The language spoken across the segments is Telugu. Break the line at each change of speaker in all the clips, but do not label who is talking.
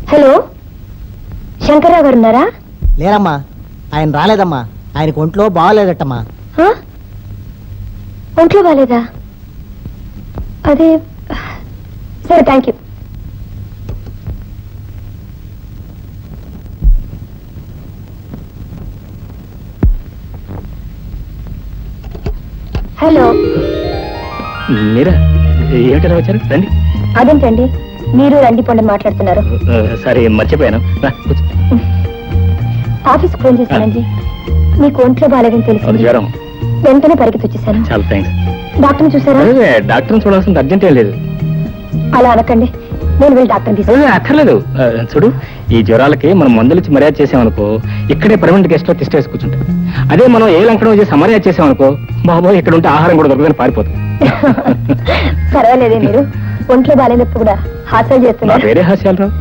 హలో, శంకర్రావు గారు ఉన్నారా?
లేరమ్మా, ఆయన రాలేదమ్మా. ఆయనకు ఒంట్లో బాగాలేదట్టమ్మా.
ఒంట్లో బాగాలేదా? అదే, సరే, థ్యాంక్ యూ. హలో,
మీరా? ఏమిటలా వచ్చారు? రండి.
అదేంటండి మీరు రండి పొండి మాట్లాడుతున్నారు?
సరే, మర్చిపోయాను.
ఆఫీస్కి ఫోన్ చేశానండి. మీకు ఒంట్లో బాగాలేదని తెలిసింది.
జ్వరం.
వెంటనే పరిగెత్తి వచ్చేసాను.
చాలా థ్యాంక్స్.
డాక్టర్ని చూసారా?
డాక్టర్ని చూడాల్సిన అర్జెంట్ ఏం లేదు.
అలా అనకండి, నేను వెళ్ళి డాక్టర్ని తీసుకుని.
అక్కర్లేదు. చూడు, ఈ జ్వరాలకి మనం మందులు ఇచ్చి మర్యాద చేసామనుకో ఇక్కడే పర్మనెంట్ గెస్ట్ లో తిష్ట వేసి కూర్చుంటాం. అదే మనం ఏ లంకడం చేసి మర్యాద చేసామనుకో బాబోయ్ ఇక్కడ ఉంటే ఆహారం కూడా దొరకదని పారిపోతాం.
పర్వాలేదే, మీరు ఒంట్లో బాగాలేనప్పుడు కూడా హాస్యాలు చేస్తున్నారు.
వేరే హాస్యాలు రావు.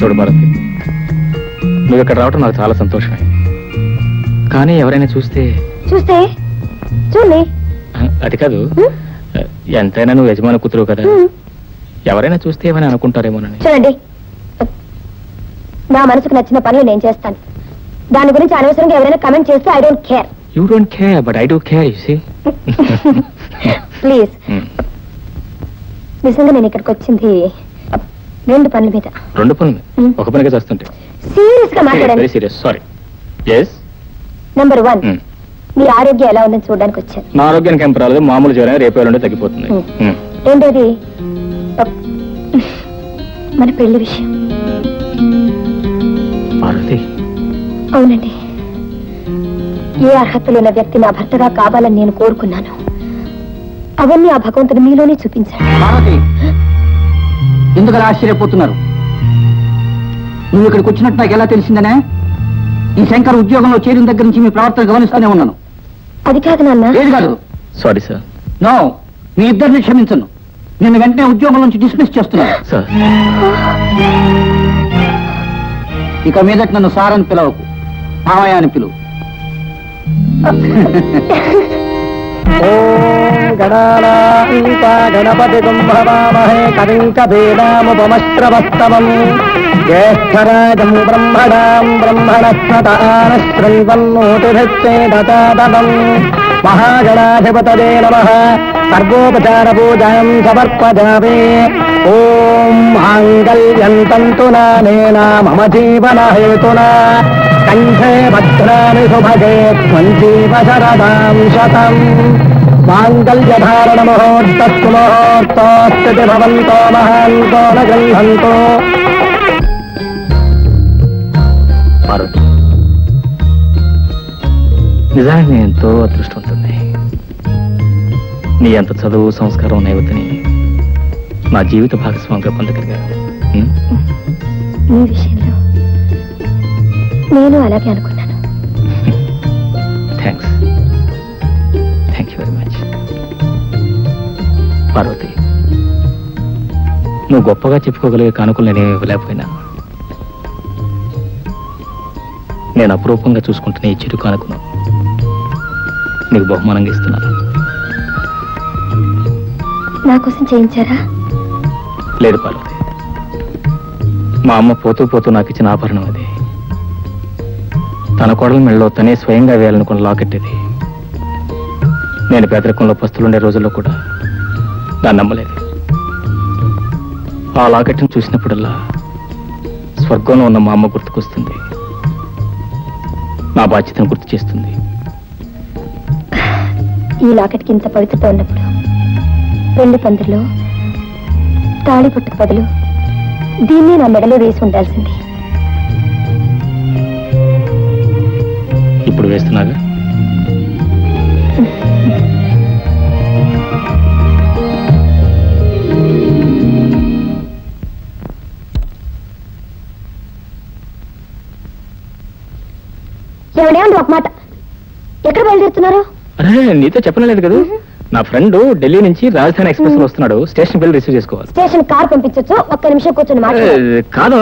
చూడు భారతి, నువ్వు ఇక్కడ రావటం నాకు చాలా సంతోషమే. కానీ ఎవరైనా చూస్తే
చూడండి.
అది కాదు, ఎంతైనా నువ్వు యజమాని కూతురు కదా, ఎవరైనా చూస్తే ఏమని అనుకుంటారేమోనని.
చూడండి, నా మనసుకు నచ్చిన పనులు నేను చేస్తాను. దాని గురించి అనవసరంగా ఎవరైనా కమెంట్ చేస్తే I don't care.
You don't care, but I do care, you see.
Please, నిజంగా నేను ఇక్కడికి వచ్చింది 2 పనుల మీద.
2 పనులు? ఒక పనిగా చేస్తుంటే
సీరియస్ గా మాట్లాడండి.
Very serious. Sorry. Yes.
Number 1, మీ ఆరోగ్యం ఎలా ఉందని చూడడానికి వచ్చాను.
నా ఆరోగ్యానికి ఏం పర్వాలేదు, మామూలు జ్వరం, రేపు ఎల్లుండి తగ్గిపోతుంది.
ఏంటది? మన పెళ్లి విషయం.
పార్వతి.
అవునండి, ఏ అర్హతలు ఉన్న వ్యక్తి నా భర్తగా కావాలని నేను కోరుకున్నాను. అవన్నీ ఆ భగవంతుడు మీలోనే చూపించాడు.
ఎందుకు అలా ఆశ్చర్యపోతున్నారు? నువ్వు ఇక్కడికి వచ్చినట్టు నాకు ఎలా తెలిసిందనే? ఈ శంకర్ ఉద్యోగంలో చేరిన దగ్గర నుంచి మీ ప్రవర్తన గమనిస్తూనే ఉన్నాను.
అది కాదు నాన్న.
ఏది కాదు?
Sorry sir.
నో, మీ ఇద్దరిని క్షమించను. నిన్ను వెంటనే ఉద్యోగం నుంచి డిస్మిస్ చేస్తున్నాను.
సార్,
ఇక మీదట నన్ను సార్ అని పిలవకు, మామయ్య అని పిలువు. గణపతి కుంభవామహే కవిం కవీనాముపమశ్రవస్తవం జ్యేష్ఠరాజం బ్రహ్మణాం బ్రహ్మణస్పతాన శృణ్వన్నోతిభిశ్చేదతాదవం మహాగణాధిపతయే నమః. సర్వోపచార పూజాం సమర్పయామి. ఓం మాంగళ్యం తంతునానేన మమ జీవన హేతునా కంఠే భద్రాని శుభగే త్వం జీవ శరదాం శతం. మాంగళ్యధారణ ముహూర్తస్తు ముహూర్తోస్థితి భవంతో మహాంతో న గృహంతో.
పార్వతి, నిజానికి నేను ఎంతో అదృష్టవంతుడిని. నీ అంత చదువు, సంస్కారం, నైవతిని నా జీవిత భాగస్వామిగా పొందగలిగాను.
ఈ విషయంలో నేను అలాగే అనుకున్నాను.
Thanks. Thank you very much. Parvati, నువ్వు గొప్పగా చెప్పుకోగలిగే కానుకలు నేనేమి ఇవ్వలేకపోయినా నేను అపురూపంగా చూసుకుంటున్న ఈ చిరు కానుకను నీకు బహుమానంగా ఇస్తున్నాను.
నా కోసం చేయించారా?
లేదు పార్వతి, మా అమ్మ పోతూ పోతూ నాకు ఇచ్చిన ఆభరణం అది. తన కోడల మెళ్ళలో తనే స్వయంగా వేయాలనుకున్న లాకెట్ ఇది. నేను పేదరికంలో పస్తులుండే రోజుల్లో కూడా దాన్ని నమ్మలేదు. ఆ లాకెట్ను చూసినప్పుడల్లా స్వర్గంలో ఉన్న మా అమ్మ గుర్తుకొస్తుంది, నా బాధ్యతను గుర్తు చేస్తుంది.
ఈ లాకెట్కి ఇంత పవిత్రత ఉన్నప్పుడు పెళ్లి పందిరిలో తాళి పట్టుకు బదులు దీన్ని నా మెడలో వేసి ఉండాల్సింది.
ఇప్పుడు వేస్తున్నాగా.
ఏమండి ఒక మాట, ఎక్కడ బయలుదేరుతున్నారు?
అరే, నీతో చెప్పలేదు కదా. నా ఫ్రెండ్ ఢిల్లీ నుంచి రాజధాని ఎక్స్ప్రెస్ లో వస్తున్నాడు. స్టేషన్ బిల్ రిసీవ్ చేసుకోవాలి.
స్టేషన్ కార్ పంపించొచ్చు, ఒక్క నిమిషం కూర్చొని మాట్లాడాలి.
కాదు,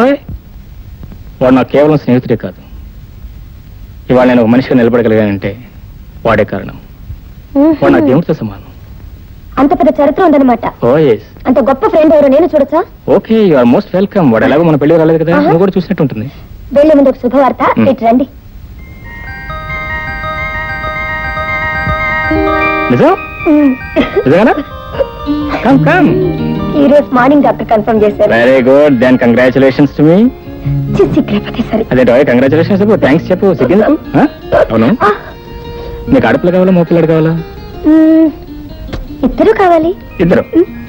వాడు నాకు కేవలం స్నేహితుడే కాదు. ఇవాళ నేను ఒక మనిషిగా నిలబడగలిగానంటే వాడే కారణం. వాడు నా దేవుడితో సమానం.
అంత పెద్ద చరిత్ర ఉందన్నమాట.
Oh yes.
అంత గొప్ప ఫ్రెండ్ ఎవరో నేను చూడొచ్చా?
Okay, you are most welcome. వాడు ఎలాగో మన పెళ్లి రాలేదు కదా,
ఆహా.
నువ్వు కూడా చూసినట్టు ఉంటుంది.
వెళ్లే ముందు ఒక శుభవార్త. ఇటు రండి.
నిజం? నిజంగానా? Come come.
ఈ రోజు మార్నింగ్ డాక్టర్ కన్ఫర్మ్ చేశారు.
Very good, then congratulations to మీ.
సిగ్గులేకపోతే సరే.
అదేంటో కంగ్రాచులేషన్స్ చెప్పు, థ్యాంక్స్ చెప్పు. సిగ్గిందా? అవును. నీకు ఆడపిల్ల కావాలా మగపిల్లడు కావాలా?
ఇద్దరు కావాలి.
ఇద్దరు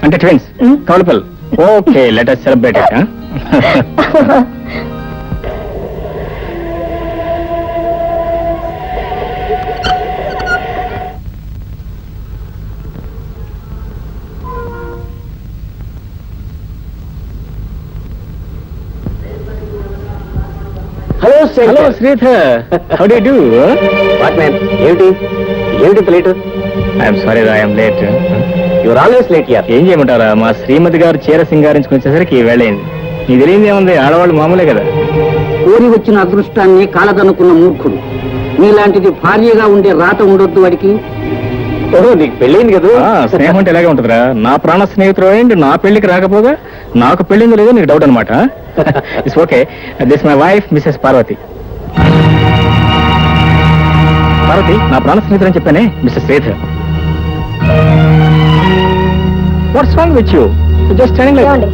అంటే ట్విన్స్, కవలపిల్ల. Okay, let us celebrate it.
Hello
hello Sridhar, how do you do?
What man, ఏమిటి లేట్?
ఐఎమ్ సారీ రా, I'm late.
Your always late యార్.
ఏం చేయమంటారా, మా శ్రీమతి గారు చీర సింగారించుకుని వచ్చేసరికి వేళైంది. నీకు తెలియదు ఏముంది, ఆడవాళ్ళు మామూలే కదా.
కోరి వచ్చిన అదృష్టాన్ని కాలదనుకున్న మూర్ఖుడు. నీలాంటిది భార్యగా ఉండే రాత ఉండొద్దు వాడికి. ఓహో, నీకు పెళ్ళైంది కదా.
స్నేహం అంటే ఇలాగే ఉంటుందిరా. నా ప్రాణ స్నేహితుడు ఏంటి, నా పెళ్లికి రాకపోగా నాకు పెళ్ళింది లేదో నీకు డౌట్ అనమాట. It's okay. This my wife Mrs Parvati. Parvati నా ప్రాణ స్నేహితుడు అని చెప్పానే, Mr Sridhar. What's wrong with you? Just standing like.
ఏమండి,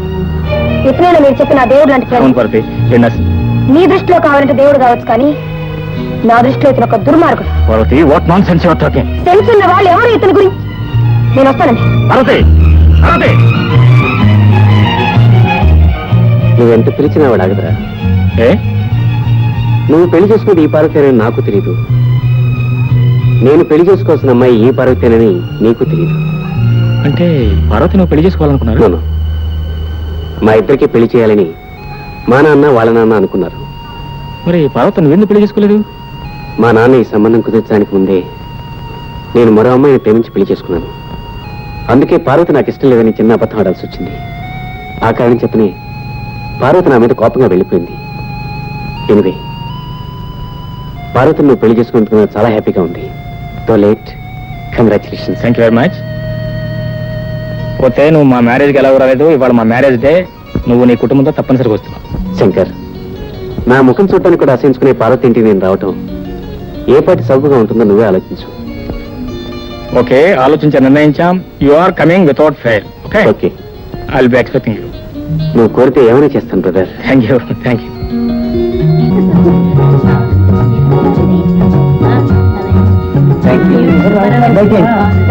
ఇతనే మీరు చెప్పిన దేవుడు లాంటి
అవును
ఫ్రెండ్.
పార్వతి,
మీ దృష్టిలో కావాలంటే దేవుడు కావచ్చు, కానీ నా దృష్టిలో ఇతను ఒక దుర్మార్గుడు.
Parvati, what nonsense your talking?
Sense ఉన్న వాళ్ళు ఎవరు ఇతని గురించి? నేను వస్తానండి.
పార్వతి, పార్వతి.
నువ్వెంత పిలిచినా వాడు అగదరా.
ఏ
నువ్వు పెళ్లి చేసుకుని ఈ పార్వతేనని నాకు తెలియదు. నేను పెళ్లి చేసుకోవాల్సిన అమ్మాయి ఈ పార్వతేనని నీకు తెలియదు.
అంటే పార్వతి నువ్వు పెళ్లి చేసుకోవాలనుకున్నారు?
అవును. మా ఇద్దరికి పెళ్లి చేయాలని మా నాన్న వాళ్ళ నాన్న అనుకున్నారు.
మరి పార్వతి నువ్వెందుకు పెళ్లి చేసుకోలేదు?
మా నాన్న ఈ సంబంధం కుదిర్చడానికి ముందే నేను మరో అమ్మాయిని ప్రేమించి పెళ్లి చేసుకున్నాను. అందుకే పార్వతి నాకు ఇష్టం లేదని చిన్న అబద్ధం ఆడాల్సి వచ్చింది. ఆ కారణం చెప్పని పార్వతి నా మీద కోపంగా వెళ్ళిపోయింది. ఎనివే, పార్వతిని నువ్వు పెళ్లి చేసుకుంటున్నా చాలా హ్యాపీగా ఉంది. తో late, congratulations.
Thank you very much. పోతే నువ్వు మా మ్యారేజ్కి ఎలా రాలేదు, ఇవాళ మా మ్యారేజ్ డే, నువ్వు నీ కుటుంబంతో తప్పనిసరిగా వస్తున్నావు.
శంకర్, నా ముఖం చూడటానికి కూడా అసహించుకునే పార్వతి ఇంటికి నేను రావటం ఏ పాటి సౌకర్యంగా ఉంటుందో నువ్వే ఆలోచించు.
ఓకే, ఆలోచించా, నిర్ణయించాం. You are coming without fail. Okay
okay,
I will be expecting you.
నువ్వు కోరితే ఏమైనా చేస్తాను brother.
Thank you, thank you.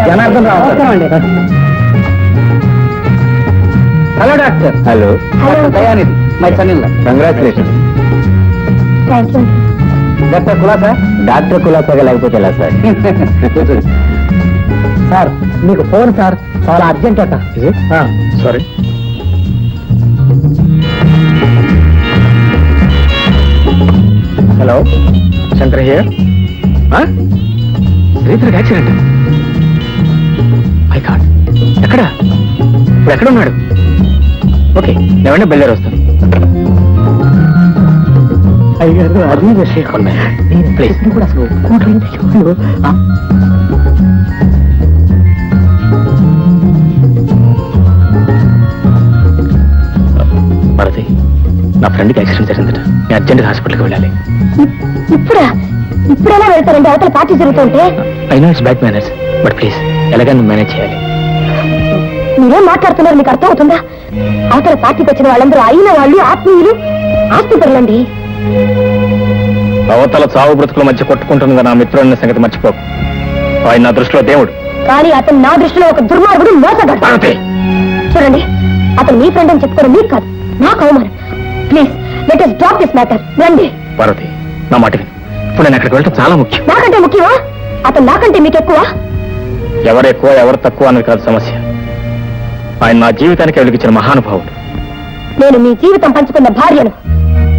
Janardhan Rao. Hello doctor.
Hello.
Dayanidhi, my son in law.
Congratulations.
Thank you.
Doctor కులాసా?
డాక్టర్ కులాసాగా లేకపోతే ఎలా సార్?
సార్ మీకు ఫోన్ సార్, చాలా అర్జెంట్ అట.
సారీ. Hello, Shankar here. శ్రీధర్కి యాక్సిడెంట్. I God. ఎక్కడ? ఇప్పుడు ఎక్కడ ఉన్నాడు? ఓకే, నేను వెంటనే బయలుదేరి వస్తాను.
అయ్యారు అది
ప్లీజ్.
కూడా అసలు
భారతి, నా ఫ్రెండ్కి యాక్సిడెంట్ జరిగిందట. నేను అర్జెంట్గా హాస్పిటల్కి వెళ్ళాలి.
ఇప్పుడా? ఇప్పుడెలా వెళ్తారండి? అవతల పార్టీ జరుగుతుంటే.
I know it's bad manage, but please ఎలాగైనా నువ్వు మేనేజ్ చేయాలి.
మీరేం మాట్లాడుతున్నారు మీకు అర్థం అవుతుందా? అవతల పార్టీకి వచ్చిన వాళ్ళందరూ అయిన వాళ్ళు, ఆత్మీయులు, ఆస్తిపరులండి.
అవతల చావు బ్రతుకుల మధ్య కొట్టుకుంటుంది నా మిత్రుడిన సంగతి మర్చిపోకు. ఆయన నా దృష్టిలో దేవుడు,
కానీ అతను నా దృష్టిలో ఒక దుర్మార్గుడు, మోసగాడు.
భారతి.
చూడండి, అతను మీ ఫ్రెండ్ అని చెప్పుకోవడం మీకు కాదు, నాకు అవమానం. Please let us drop this matter. రండి.
భారతి, నా మాట విను. ఇప్పుడు నేను అక్కడికి వెళ్ళటం చాలా ముఖ్యం.
నాకంటే ముఖ్యమా? అతను నాకంటే మీకు ఎక్కువ?
ఎవరు ఎక్కువ ఎవరు తక్కువ అన్నది కాదు సమస్య. ఆయన నా జీవితానికి వెలిగించిన మహానుభావుడు.
నేను మీ జీవితం పంచుకున్న భార్యను.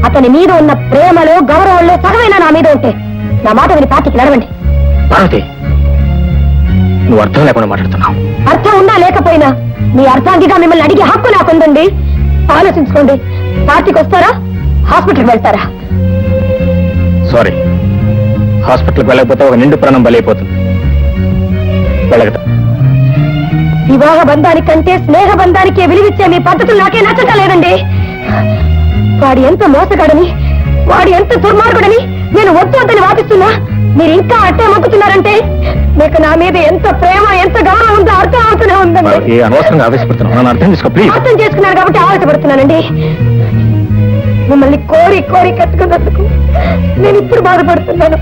అతని మీద ఉన్న ప్రేమలో, గౌరవంలో సగమైనా నా మీద ఉంటే నా మాట విని పార్టీకి నడవండి.
భారతి, నువ్వు అర్థం లేకుండా మాట్లాడుతున్నావు.
అర్థం ఉన్నా లేకపోయినా మీ అర్థాంగిగా మిమ్మల్ని అడిగే హక్కు నాకుందండి. ఆలోచించుకోండి. పార్టీకి వస్తారా, హాస్పిటల్కి వెళ్తారా?
సారీ, హాస్పిటల్కి వెళ్ళకపోతే ఒక నిండు ప్రాణం బలైపోతుంది. వెళ్ళగట.
వివాహ బంధానికంటే స్నేహ బంధానికే విలువిచ్చే మీ పద్ధతులు నాకే నచ్చటం లేదండి. వాడు ఎంత మోసగాడని, వాడు ఎంత దుర్మార్గుడని నేను వద్దు వద్దని వాదిస్తున్నా మీరు ఇంకా అట్టే మొక్కుతున్నారంటే మీకు నా మీద ఎంత ప్రేమ, ఎంత గౌరవం ఉందో అర్థం అవుతూనే ఉందండి.
అనవసరంగా ఆవేశపడుతున్నాను, అర్థం చేసుకో ప్లీజ్.
అర్థం చేసుకున్నారు కాబట్టి ఆవేశపడుతున్నానండి. మిమ్మల్ని కోరి కోరి కట్టుకున్నందుకు నేను ఇప్పుడు బాధపడుతున్నాను.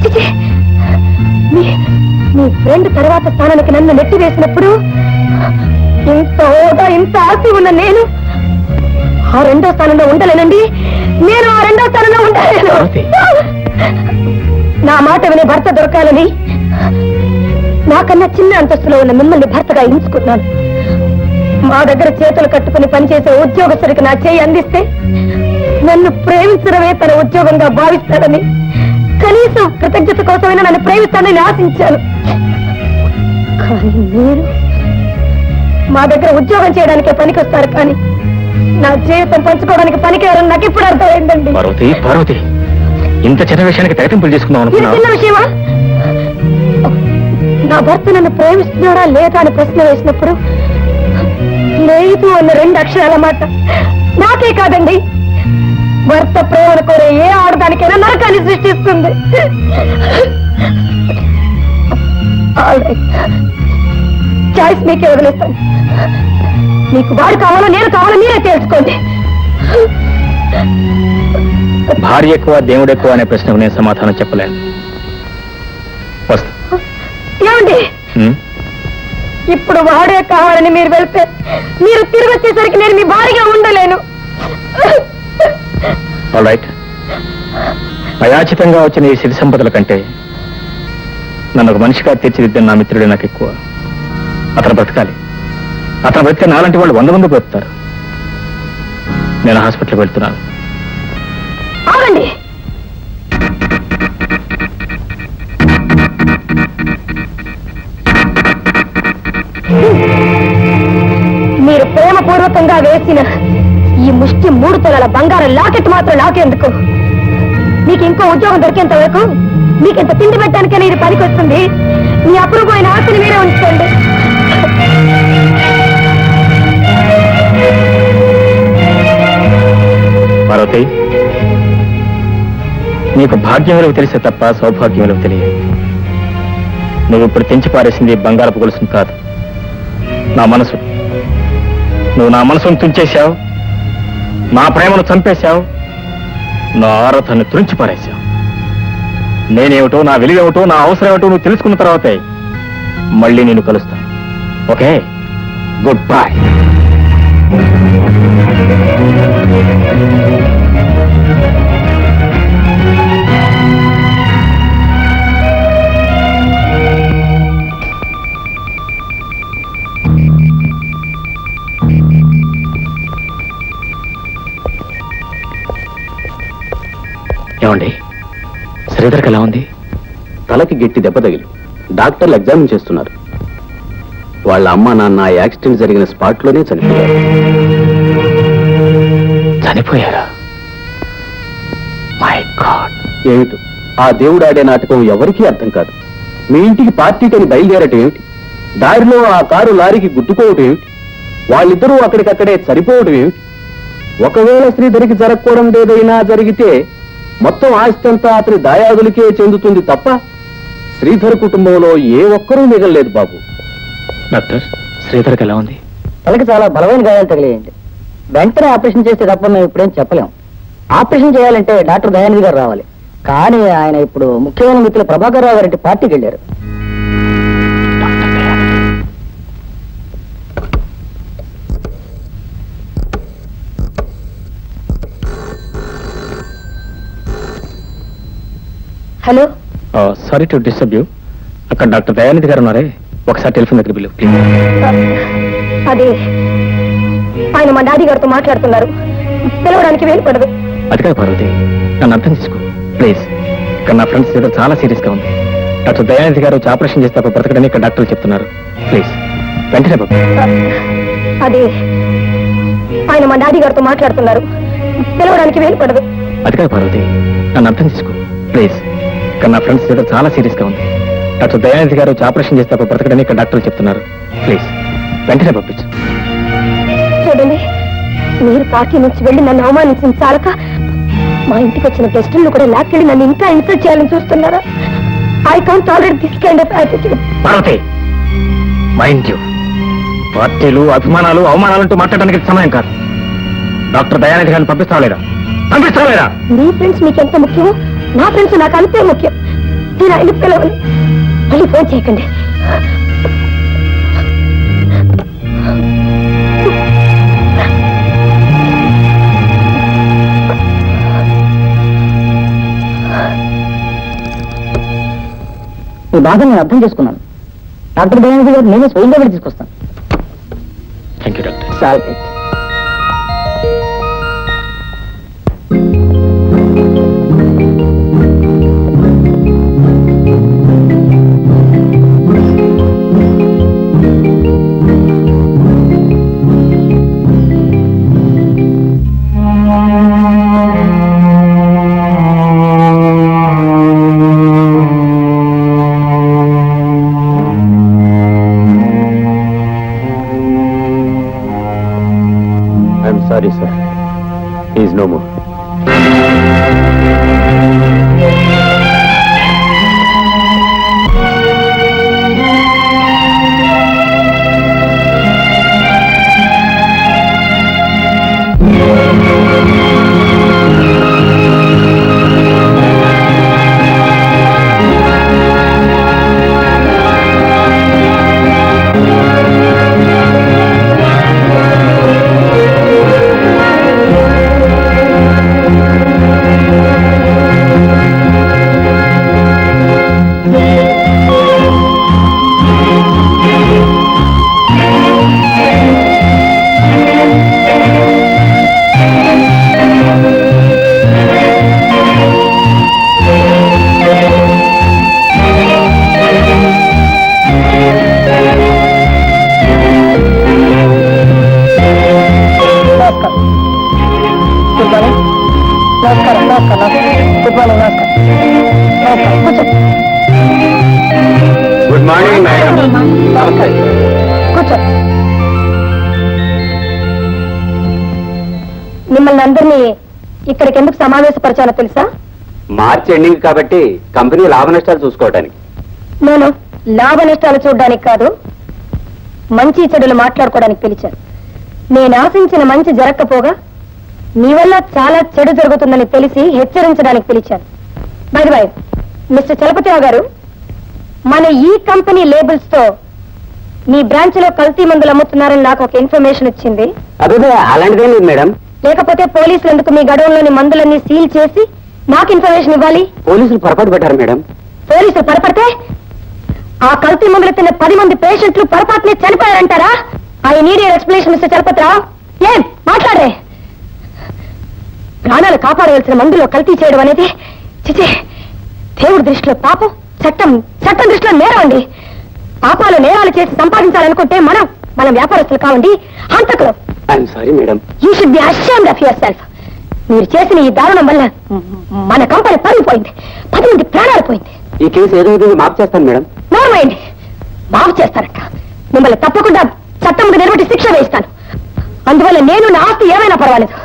చిచి, మీ ఫ్రెండ్ తర్వాత స్థానానికి నన్ను నెట్టి వేసినప్పుడు ఇంత హోదా, ఇంత ఆస్తి ఉన్న నేను ఆ రెండో స్థానంలో ఉండలేనండి. నేను ఆ రెండో స్థానంలో ఉండలేను. నా మాట వినే భర్త దొరకాలని నాకన్నా చిన్న అంతస్తులో ఉన్న మిమ్మల్ని భర్తగా ఎంచుకున్నాను. మా దగ్గర చేతులు కట్టుకుని పనిచేసే ఉద్యోగస్తుడికి నా చేయి అందిస్తే నన్ను ప్రేమించడమే తన ఉద్యోగంగా భావిస్తాడని, కనీసం కృతజ్ఞత కోసమైనా నన్ను ప్రేమిస్తానని ఆశించాను. కానీ మీరు మా దగ్గర ఉద్యోగం చేయడానికే పనికొస్తారు, కానీ నా జీవితం పంచుకోవడానికి పనికిరారని నాకు ఇప్పుడు అర్థమైందండి.
పార్వతి, ఇంత చిన్న విషయానికి తెగతింపులు చేసుకుందాం
ఇది చిన్న విషయమా? నా భర్త నన్ను ప్రేమిస్తున్నాడా లేదా అని ప్రశ్న వేసినప్పుడు లేదు అన్న 2 అక్షరాల మాట నాకే కాదండి, భర్త ప్రేమను కోరే ఏ ఆడదానికైనా నరకాన్ని సృష్టిస్తుంది. చాయిస్ మీకే వదిలేస్తాను. మీకు వాడు కావాలో నేను కావాలో మీరే తెలుసుకోండి.
భార్య ఎక్కువ దేవుడు ఎక్కువ అనే ప్రశ్నకు నేను సమాధానం చెప్పలేను. వస్తా.
ఏమండి, ఇప్పుడు వాడే కావాలని మీరు వెళ్తే మీరు తిరిగి వచ్చేసరికి నేను మీ భార్యగా ఉండలేను.
ఆల్రైట్, అయాచితంగా వచ్చిన ఈ సిరి సంపదల కంటే నన్ను ఒక మనిషిగా తీర్చిదిద్దిన నా మిత్రుడే నాకు ఎక్కువ. అతను బ్రతకాలి. అతను బ్రతికే నాలాంటి వాళ్ళు 100 మంది బ్రతుకుతారు. నేను హాస్పిటల్కి వెళ్తున్నాను.
ఆగండి. మీరు ప్రేమపూర్వకంగా వేసిన ఈ ముష్టి 3 తులాల బంగారం లాకెట్ మాత్రం నాకెందుకు? మీకు ఇంకో ఉద్యోగం దొరికేంత వరకు మీకు ఇంత తిండి పెట్టడానికైనా ఇది పనికొస్తుంది. మీ అప్రూపోయిన ఆస్తిని మీరే ఉంచుకోండి.
పార్వతి, నీకు భాగ్యం విలువ తెలిసే తప్ప సౌభాగ్యం విలువ తెలియదు. నువ్వు ఇప్పుడు తెంచి పారేసింది బంగారపు గొలుసును కాదు, నా మనసు. నువ్వు నా మనసును తుంచేశావు, నా ప్రేమను చంపేశావు, నా ఆరాధనను తుంచి పారేశావు. నేనేమిటో, నా విలువేమిటో, నా అవసరం ఏమిటో నువ్వు తెలుసుకున్న తర్వాతే మళ్ళీ నేను కలుస్తాను. Okay, good bye. ఏమండి, శ్రీధర్కి ఎలా ఉంది?
తలకి గట్టి దెబ్బ తగిలి డాక్టర్లు ఎగ్జామిన్ చేస్తున్నారు. వాళ్ళ అమ్మ నాన్న యాక్సిడెంట్ జరిగిన స్పాట్లోనే చనిపోయారు.
చనిపోయారా? My God.
ఏమిటి ఆ దేవుడు ఆడే నాటకం ఎవరికీ అర్థం కాదు. మీ ఇంటికి పార్టీకని బయలుదేరటం ఏమిటి? దారిలో ఆ కారు లారీకి గుద్దుకోవటం ఏమిటి? వాళ్ళిద్దరూ అక్కడికక్కడే సరిపోవటం ఏమిటి? ఒకవేళ శ్రీధరికి జరగకూడదు ఏదైనా జరిగితే మొత్తం ఆస్తి అంతా అతని దాయాదులకే చెందుతుంది తప్ప శ్రీధర్ కుటుంబంలో ఏ ఒక్కరూ మిగలలేదు బాబు.
డాక్టర్, శ్రీధర్కి ఎలా ఉంది?
తలకి చాలా బలమైన గాయాలు తగిలేయండి. వెంటనే ఆపరేషన్ చేస్తే తప్ప మేము ఇప్పుడేం చెప్పలేం. ఆపరేషన్ చేయాలంటే డాక్టర్ దయానిధి గారు రావాలి. కానీ ఆయన ఇప్పుడు ముఖ్యమైన మిత్రులు ప్రభాకర్ రావు గారి పార్టీకి వెళ్ళారు.
Hello,
sorry to disturb you. అక్కడ డాక్టర్ దయానిధి గారు ఉన్నారే, ఒకసారి టెలిఫోన్ దగ్గర బిల్లు ప్లీజ్.
అది ఆయన మా డాడీ గారితో మాట్లాడుతున్నారు, పిలవడానికి వీలు పడదు.
అది కాదు పార్వతి, నన్ను అర్థం చేసుకో ప్లీజ్. ఇక్కడ నా ఫ్రెండ్స్ ఏదో చాలా సీరియస్ గా ఉంది. డాక్టర్ దయానిధి గారు వచ్చి ఆపరేషన్ చేస్తే అప్పుడు బ్రతకడని ఇక్కడ డాక్టర్లు చెప్తున్నారు. ప్లీజ్ వెంటనే బాబు.
అది ఆయన మా డాడీ గారితో మాట్లాడుతున్నారు, పిలవడానికి వీలు పడదు.
అది కాదు పార్వతి, నన్ను అర్థం చేసుకో ప్లీజ్. ఇక్కడ నా ఫ్రెండ్స్ ఏదో చాలా సీరియస్ గా ఉంది. డాక్టర్ దయానిధి గారు వచ్చి ఆపరేషన్ చేస్తే అప్పుడు బ్రతకడని ఇక్కడ డాక్టర్లు చెప్తున్నారు. ప్లీజ్ వెంటనే పంపించు.
చూడండి, మీరు పార్టీ నుంచి వెళ్ళి నన్ను అవమానించిన చాలక మా ఇంటికి వచ్చిన గెస్టులను కూడా లాక్కెళ్ళి నన్ను ఇంకా ఇన్సల్ట్ చేయాలని చూస్తున్నారా? I can't tolerate this kind of attitude.
Parvati, mind you, పార్టీలు అభిమానాలు అవమానాలంటూ మాట్లాడడానికి సమయం కాదు. డాక్టర్ దయానిధి గారిని పంపిస్తావా లేదా?
మీ ఫ్రెండ్స్ మీకు ఎంత ముఖ్యమో నా ఫ్రెండ్స్ నాకు అంతే ముఖ్యం. నేను ఆయన పిలవను. మళ్ళీ ఫోన్ చేయకండి.
ఈ బాధ నేను అర్థం చేసుకున్నాను. డాక్టర్ దయానిధి గారు నేనే స్వయంగా వెళ్ళి తీసుకొస్తాను.
Thank you doctor.
చాలా
I'm sorry sir, is no more. Good morning madam.
కూర్చో. మిమ్మల్ని అందరినీ ఇక్కడికి ఎందుకు సమావేశపరచాలో తెలుసా?
మార్చ్ ఎండింగ్ కాబట్టి కంపెనీ లాభ నష్టాలు చూసుకోవడానికి.
నేను లాభ నష్టాలు చూడడానికి కాదు, మంచి చెడులు మాట్లాడుకోవడానికి పిలిచాను. నేను ఆశించిన మంచి జరగకపోగా మీ వల్ల చాలా చెడు జరుగుతుందని తెలిసి హెచ్చరించడానికి పిలిచాను. By the way, Mr Chalapathi Rao గారు, మన ఈ కంపెనీ లేబుల్స్ తో మీ బ్రాంచ్ లో కల్తీ మందులు అమ్ముతున్నారని నాకు ఒక ఇన్ఫర్మేషన్ వచ్చింది.
అదే అలాంటిదేం లేదు మేడం.
లేకపోతే పోలీసులు ఎందుకు మీ గడవంలోని మందులన్నీ సీల్ చేసి నాకు ఇన్ఫర్మేషన్ ఇవ్వాలి?
పోలీసులు పొరపాటు పెట్టారు మేడం.
పోలీసులు పొరపడితే ఆ కల్తీ మందులు తిన్న 10 మంది పేషెంట్లు పొరపాటునే చనిపోయారంటారా? I need your explanation mister Chalapathi Rao. ఏం మాట్లాడే? ప్రాణాలు కాపాడవలసిన మందులో కల్తీ చేయడం అనేది చిచే, దేవుడి దృష్టిలో పాపం, చట్టం దృష్టిలో నేరం అండి. పాపాలు నేరాలు చేసి సంపాదించాలనుకుంటే మనం వ్యాపారస్తులు కావండి, హంతకులు.
I'm sorry madam.
You should be ashamed of your సెల్ఫ్. మీరు చేసిన ఈ దారుణం వల్ల మన కంపెనీ పడిపోయింది, 10 మంది ప్రాణాలు పోయింది.
ఈ కేసు ఏదో విధంగా మాఫ్ చేస్తాను మేడం.
నోర్మైండి, మాఫ్ చేస్తారట. మిమ్మల్ని తప్పకుండా చట్టం ముందు నిలబెట్టి శిక్ష వేయిస్తాను. అందువల్ల నేను నా ఆస్తి ఏమైనా పర్వాలేదు.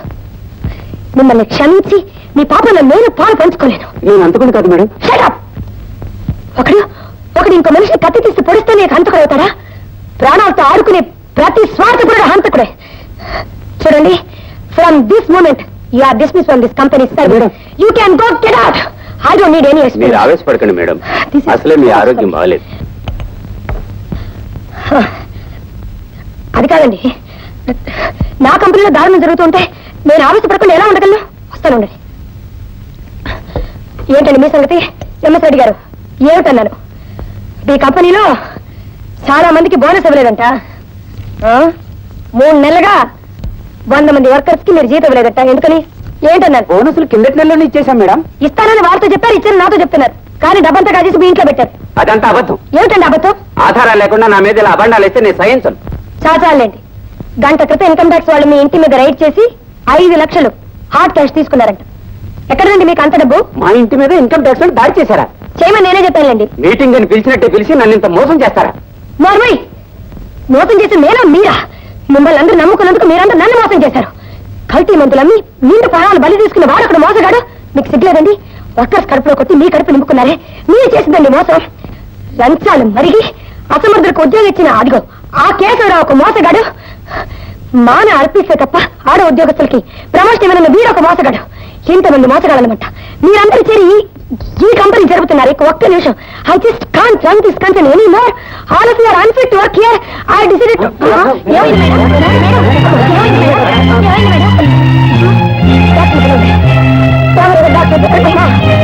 మిమ్మల్ని క్షమించి మీ పాపంలో నేను పాలు పంచుకోలేను.
నేను అంతకుండా కాదు మేడం.
Shut up! ఒకడు ఇంకో మనిషిని కత్తి తీసి పొడిస్తే నీకు హంతకుడవుతారా? ప్రాణాలతో ఆడుకునే ప్రతి స్వార్థకుడు హంతకుడే. చూడండి, from this moment you are dismiss from this company service. You can go get out. I don't need any
మీరు
ఎక్స్ప్లెనేషన్.
ఆవేశపడకండి మేడం, అసలే మీ ఆరోగ్యం బాగాలేదు.
అది కాదండి, నా కంపెనీలో దారుణం జరుగుతుంటే నేను ఆవేశపడకుండా ఎలా ఉండగలను? వస్తానండి. ఏంటండి మీ సంగతి? ఎంఎస్ రెడ్డి గారు, ఏమిటన్నాను? మీ కంపెనీలో చాలా మందికి బోనస్ ఇవ్వలేదంట. 3 నెలలుగా 100 మంది వర్కర్స్ కి మీరు జీతం ఇవ్వలేదంట. ఎందుకని? ఏంటన్నారు?
బోనసులు కిందటి నెలలోనే ఇచ్చేసాం మేడం.
ఇస్తానని వారితో చెప్పారు, ఇచ్చారని నాతో చెప్తున్నారు. కానీ డబ్బంతా కాజేసి మీ ఇంట్లో పెట్టారు.
అదంతా అబద్ధం.
ఏమిటండి అబద్ధం?
ఆధారాలు లేకుండా నా మీద ఇలా అబండాలు వేస్తే నేను సహించను.
చాచాలండి, గంట క్రితం ఇన్కమ్ ట్యాక్స్ వాళ్ళు మీ ఇంటి మీద రైడ్ చేసి 5 లక్షలు హార్డ్ క్యాష్ తీసుకున్నారంట. ఎక్కడండి మీకు అంత డబ్బు?
మా ఇంటి మీద ఇన్కమ్ ట్యాక్స్ దాడి చేశారా?
చేయమని నేనే చెప్పానండి.
మీటింగ్ అని పిలిచినట్టే పిలిచి నన్ను ఇంత మోసం చేస్తారా?
నార్మల్ మోసం చేసి నేనా మీరా? మిమ్మల్ని అందరూ నమ్ముకున్నందుకు మీరందరూ నన్ను మోసం చేశారు. కల్తీ మందులమ్మి నిండు ప్రాణాలు బలి తీసుకున్న వాడొకడు మోసగాడు. మీకు సిగ్గులేదండి? వర్కర్స్ కడుపులో కొట్టి మీ కడుపు నింపుకున్నారే, మీరు చేసిందండి మోసం. లంచాలు మరిగి అసమర్థులకు ఉద్యోగం ఇచ్చిన అదిగో ఆ కేశవరావు ఒక మోసగాడు. మాన అర్పిస్తే తప్ప ఆడ ఉద్యోగస్తులకి ప్రమోషన్ ఇవ్వనున్న వీరొక మోసగాడు. ఇంతమంది మోసగాడనమాట. మీరందరూ చేరి ఈ కంపెనీ జరుగుతున్నారు. ఒక్క నిమిషం. I just can't run this company any more. All of you are unfit to work here. I decided to doctor